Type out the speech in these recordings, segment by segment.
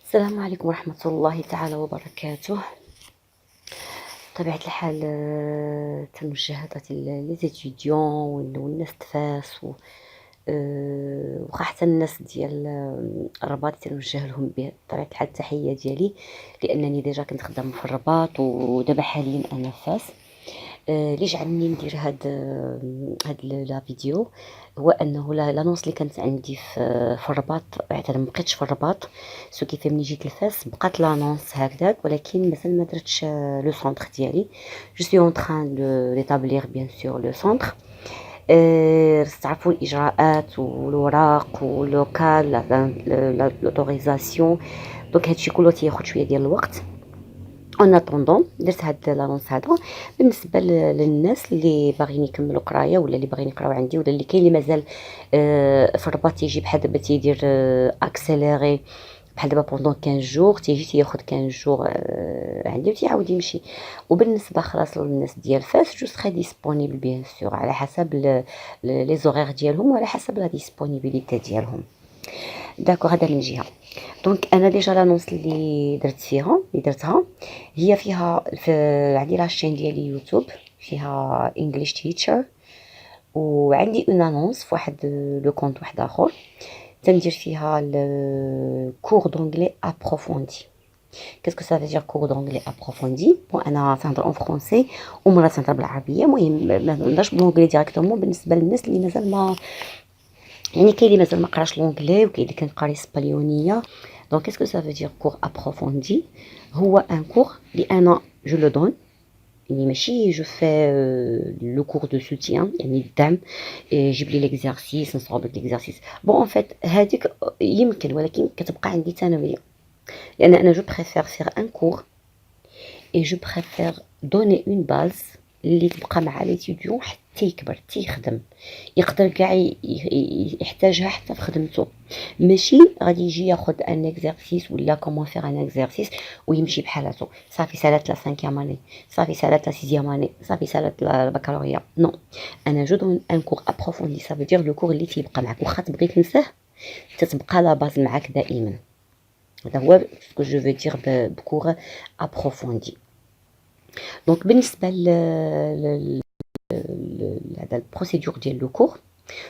السلام عليكم ورحمة الله تعالى وبركاته. بطبيعة الحال تنوجه هذا لي زيتيديون والناس تفاس وخا حتى الناس ديال الرباط تنوجه لهم بطبيعة الحال التحية ديالي، لأنني ديجا كنت خدامة في الرباط ودابا حاليا أنا في فاس. اللي جعلني ندير هاد لا فيديو هو انه لانونس اللي كانت عندي في الرباط، انا مبقيتش في الرباط، سو كيف ملي جيت لفاس بقات لانونس هكذاك، ولكن مازال ما درتش لو سونتر ديالي. جو سوي اون تران دو ريتابلير بيان سور لو سونتر. تعرفوا الاجراءات والوراق واللوكال لوتوريزاسيون، دونك هادشي كله تياخد شويه ديال الوقت. اون اتوندون درت هاد لانونس هذا بالنسبه للناس اللي باغيين يكملوا قرايه، ولا اللي باغيين يقراو عندي، ولا اللي كاين اللي مازال في الرباط تيجي بحال دابا تيدير اكسيليري بحال دابا بوندون 15 جور، تيجي تياخد 15 جور عندي وتيعاود يمشي. وبالنسبه خلاص للناس ديال فاس جو سخي ديسپونيبل بيان سور على حسب لي زورير ديالهم وعلى حسب لا ديسپونيبيليتي ديالهم. داكوغ، هذا من جهه. دونك انا ديجا لانونس اللي درتها هي فيها عندي لاشين ديالي يوتيوب فيها انجليش تيتشر، وعندي اون انونس في واحد لو كونط واحد اخر تندير فيها كور دونجلي ابروفوندي. كاسكو سا فيجير كور دونجلي ابروفوندي؟ بون انا تنهضر اون فرونسي ومرات تنهضر بالعربيه، المهم ما نهضرش بالونجلي ديريكتومون بالنسبه للناس اللي مازال ما، يعني كاين اللي مازال ما قراش لونجلي وكاين اللي كنقرا اسبانيونيه. دونك كاسكو سا فيجير كور ابروفوندي؟ هو ان كور اللي انا جو لو دون، يعني ماشي جو في لو كور دو سوتيان يعني الدعم، جيب لي ليكزارسيس نصاوب لك ليكزارسيس. بون ان فيت هذيك يمكن، ولكن كتبقى عندي ثانويه، لان انا جو بريفير فيغ ان كور اي جو بريفير دوني اون باز اللي تبقى مع ليتيديون حتى يكبر حتى يخدم، يقدر كاع يحتاجها حتى في خدمته. ماشي غادي يجي ياخد ان اكزرسيس ولا كومون فيغ ان اكزرسيس ويمشي بحالته، صافي سالات لا 5 اني، صافي سالات لا 6 اني، صافي سالات لا البكالوريا. نو، انا جو دون ان كور ابروفوندي، سا فو دير لو كور اللي تيبقى معاك واخا تبغي تنساه تتبقى لا باز معاك دائما. هذا هو سكو جو فو دير بكور ابروفوندي. دونك بالنسبه هذا البروسيدور ديال لو كور،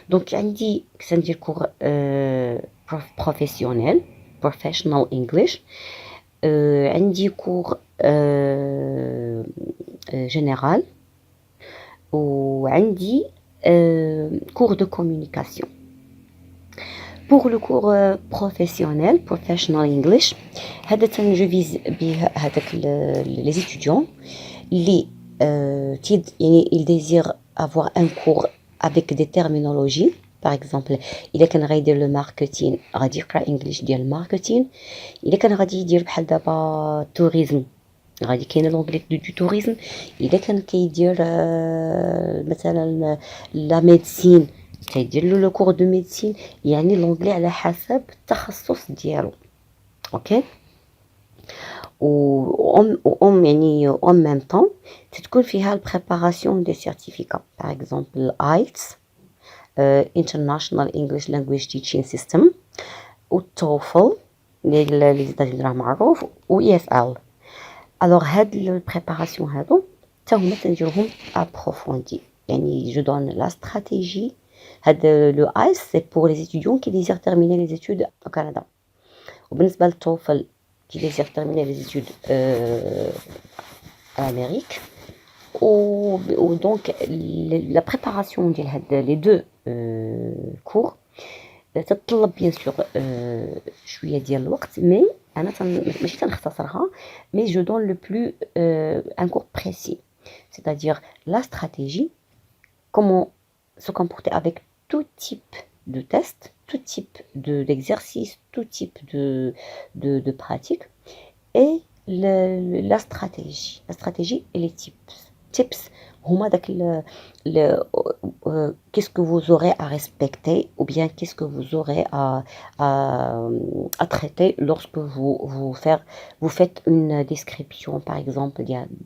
دونك عندي كندير كور بروفيسيونيل بروفيشنال انجلش، عندي كور جينيرال، وعندي كور دو كومونيكاسيون. Pour le cours professionnel, professional English, je vise les étudiants ils désirent avoir un cours avec des terminologies. Par exemple, il y a le marketing, غادي يقرا English ديال الماركتين. إلا كان غادي يدير بحال دابا tourisme غادي كاين لونجلي دو tourisme. إلا كان كيدير مثلا لا ميديسين تيدير له لو كور دو ميديسين، يعني لونجلي على حسب التخصص ديالو. اوكي، و يعني اون ميم طون تتكون فيها البريباراسيون دي سيرتيفيكا، باغ اكزومبل ايتس انترناشونال انجلش لانجويج تيتشين سيستم، والتوفل اللي زاد راه معروف، و اي اس ال. الوغ هاد البريباراسيون هادو حتى هما تنديرهم ابروفوندي، يعني جو دون لا استراتيجي. هاد لو ايس سي بور لي étudiants qui désirent terminer les études au Canada، وبالنسبه للتوفل qui désirent terminer les études à l'Amérique. و دونك لا بريباراسيون ديال هاد لي دو كور تتطلب بيان سور شويه ديال الوقت، مي انا ماشي تنختصرها، مي جو دون لو بلو ان كور بريسي، c'est-à-dire la stratégie, comment se comporter avec tout type de test, tout type d'exercice, tout type de pratique, et la stratégie et les tips هما داك qu'est-ce que vous aurez à respecter, ou bien qu'est-ce que vous aurez à traiter lorsque vous faites une description, par exemple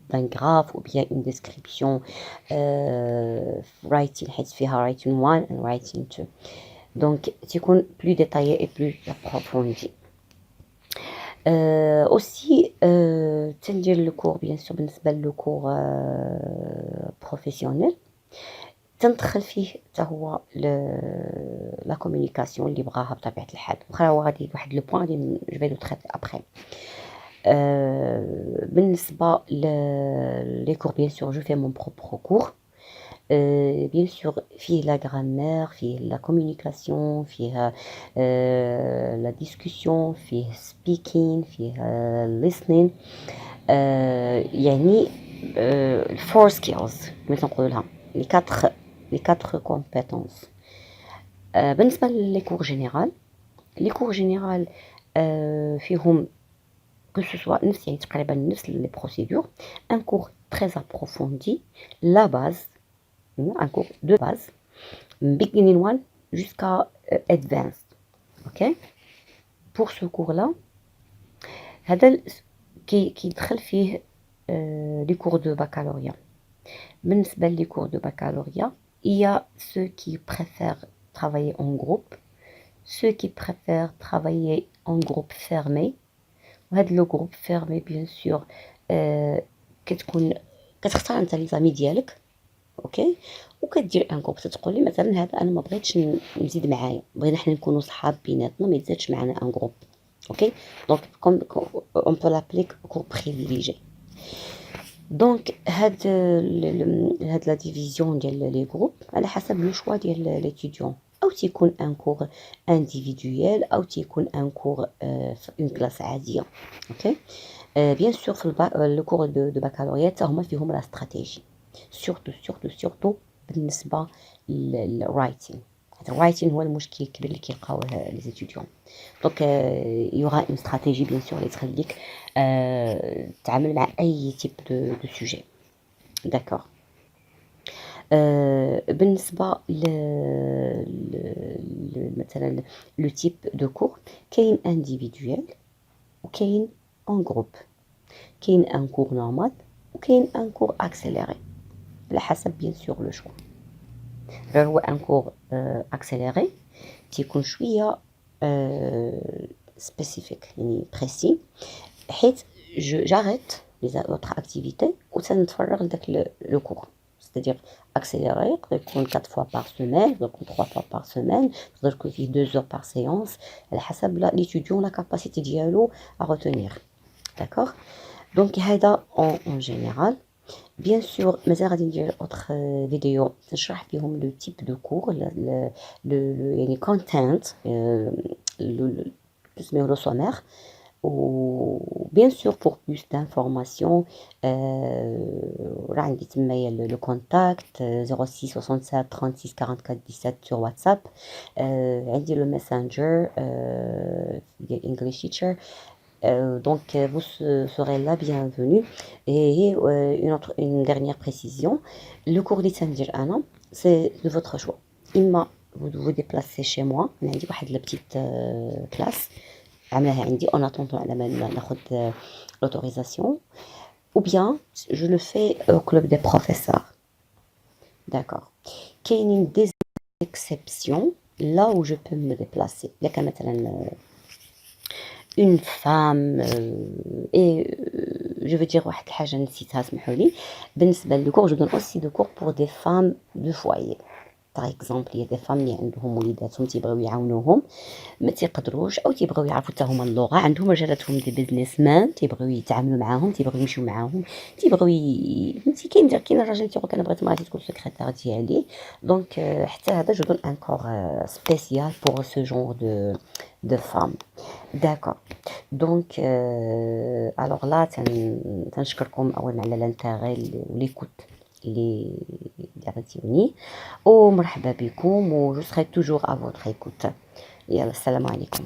d'un graphe, ou bien une description writing حيت فيها writing 1 and writing 2. donc تكون plus détaillé et plus approfondi. aussi تندير لو كور بيان سور بالنسبة لو كور بروفيسيونيل تندخل فيه حتى هو لا كومونيكاسيون اللي بغاها بطبيعة الحال، واخا هو غادي واحد لو بوين اللي جو في لو تريت ابخي. بالنسبة لي كور بيان سور جو في مون بروبر كور. بيان سور فيه لا غرامير، فيه لا كومونيكاسيون، فيه لا ديسكوسيون، فيه سبيكين، فيه listening، يعني الفور سكيلز كما تنقولوا لها لي كاتر كومبيتونس. بالنسبة لي كور جينيرال، لي كور جينيرال فيهم que ce soit نفس يعني تقريبا نفس لي بروسيدور. ان كور très approfondi، la base، un cours de base beginning one jusqu'à advanced. ok pour ce cours là هذا كيدخل فيه les cours de baccalauréat. بالنسبة لي cours de baccalauréat il y a ceux qui préfèrent travailler en groupe, ceux qui préfèrent travailler en groupe fermé. وهذا لو groupe fermé bien sûr كتكون كتختار انت لي زامي ديالك، اوكي، وكدير ان جروب. تتقول لي مثلا هذا انا ما بغيتش نزيد معايا، بغينا حنا نكونوا صحاب بيناتنا ما يزادش معنا ان جروب، اوكي. دونك كوم اون بو لابلي كور بريفيليجي. دونك هاد لا ديفيزيون ديال لي جروب على حسب لو شوا ديال ليتيديون، او تيكون ان كور انديفيدويال او تيكون ان كور في اون كلاس عاديه، اوكي. بيان سور في لو كور دو باكالوريات هما فيهم لا استراتيجي، سورتو بالنسبه للرايتين. الرايتين هو المشكل الكبير اللي كيلقاوه لي ستوديون. دونك يوغا اون استراتيجي بيان سور اللي تخليك تتعامل مع اي تيب دو سوجي. داكور. بالنسبه مثلا لو تيب دو كور كاين انديفيدويال وكاين ان جروب، كاين ان كور نورمال وكاين ان كور اكسيليري على حسب بيان سور لو شوا. هو ان كور اكسيليري تيكون شويه سبيسيفيك يعني بريسي، حيت جاريت لي اوتر اكتيفيتي وتنتفرغ لداك لو كور. c'est-à-dire accéléré يقدر يكون 4 fois par semaine، يقدر يكون 3 fois par semaine، يقدر يكون فيه 2 heures par séance على حسب l'étudiant la capacité ديالو à retenir. d'accord. donc هذا en général. bien sûr مازال غادي ندير اوتر فيديو نشرح فيهم لو تيب دو كور يعني كونتنت اسمه لو سومير. و bien sûr pour plus d'informations راه عندي تمايا لو كونتاكت 06 67 36 44 17 sur WhatsApp. عندي لو ماسنجر ديال English Teacher. Donc vous serez la bienvenue. Et une dernière précision, le cours اللي تندير انا c'est de votre choix. اما vous vous déplacez chez moi، انا عندي واحد لا بتيت كلاس عاملاها عندي en attendant على ما ناخذ l'autorisation، ou bien je le fais au club des professeurs. d'accord. كاينين des exceptions là où je peux me déplacer. لك مثلا une femme et je veux dire واحد الحاجه نسيتها سمحوا لي. بالنسبه لي كور جو دون اوسي دو كور بور دي فام دو فوايي. باغ اكزومبل هي دي فام اللي عندهم وليداتهم تيبغيو يعاونوهم ما تيقدروش، او تيبغيو يعرفوا حتى هما اللغه، عندهم رجالاتهم دي بيزنس مان تيبغيو يتعاملوا معاهم، تيبغيو يمشيو معاهم، تيبغيو فهمتي. كاين الراجل تيقول انا بغيت مراتي تكون سكرتير ديالي. دونك حتى هذا جو دون ان كور سبيسيال بور سو جونغ دو فام. داكور. دونك الوغ لا تنشكركم اولا على لانتيغي وليكوت اللي عطيتوني، ومرحبا بكم و جو سري توجور ا فوتر ايكوت. يلا السلام عليكم.